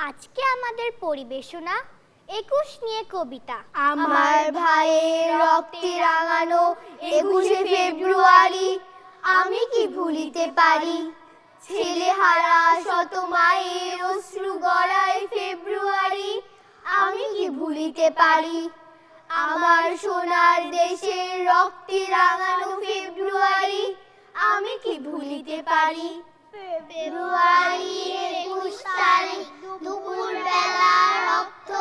আজকে আমাদের পরিবেশনা ২১ নিয়ে কবিতা। আমার ভাইয়ের রক্তে রাঙানো ২১শে ফেব্রুয়ারি আমি কি ভুলিতে পারি। ছেলেহারা শত মায়ের অশ্রু গড়ায় ফেব্রুয়ারি আমি কি ভুলিতে পারি। আমার সোনার দেশের রক্তে রাঙানো ফেব্রুয়ারি আমি কি ভুলিতে পারি। ফেব্রুয়ারির ২১ তারিখ দুপুর বেলা রক্ত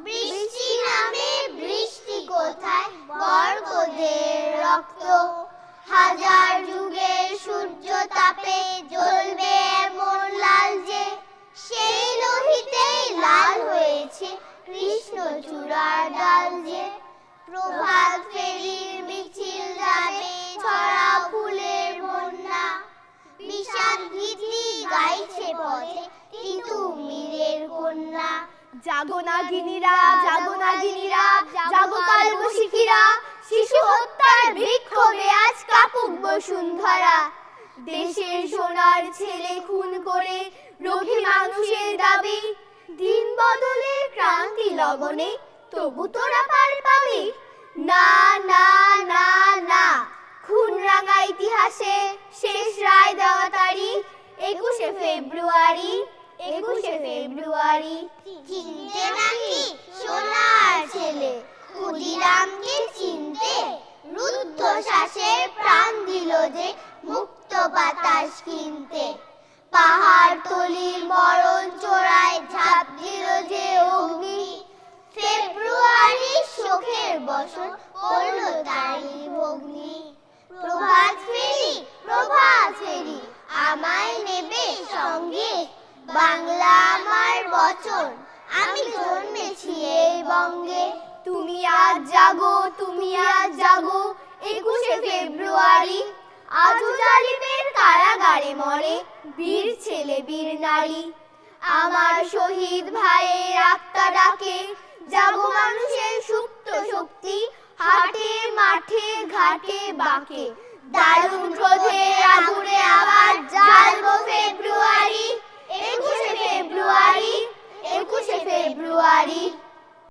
বৃষ্টি নামে বৃষ্টি কোথায় বরকতের রক্ত। হাজার যুগের সূর্য তাপে জ্বলবে এমন লাল যে সেই লোহিতেই লাল হয়েছে কৃষ্ণচূড়ার ডাল যে। প্রভাত ফেরির মিছিল যাবে ছড়া ফুলের বন্যা বিষাদ ভীতি গাইছে পথে কিন্তু মীরের কন্যা। জাগো নাগিনীরা জাগো নাগিনীরা জাগো কালবৈশাখীরা শিশু হত্যার বিক্ষোভে আজ কাঁপুক বসুন্ধরা। দেশের সোনার ছেলে খুন করে রোগী মানুষের দাবি দিন বদলের ক্রান্তি লগনে তবু তোরা পার পাবি। না না না না খুন রাঙা ইতিহাসে শেষ রায় দেওয়া তারিখ ২১শে ফেব্রুয়ারি ২১শে ফেব্রুয়ারি। চিনতে নাকি সোনার ছেলে ক্ষুদিরামকে চিনতে রুদ্ধ শ্বাসের প্রাণ দিল যে মুক্ত বাতাস কিনতে। পাহাড় তলির মরণ চোরায় ঝাঁপ দিল যে অগ্নি ফেব্রুয়ারি শোকের বসন পড়ল তারই ভগ্নি। প্রভাত ফেরি আমায় নেবে সঙ্গে বাংলা আমার বচন আমি জন্মেছি এই বঙ্গে। তুমি আজ জাগো ২১শে ফেব্রুয়ারি আজও জালিমের কারাগারে মরে বীর ছেলে বীর নারী। আমার শহীদ ভাইয়ের আত্মা ডাকে জাগো মানুষের সুপ্ত শক্তি হাটে মাঠে ঘাটে বাঁকে দারুণ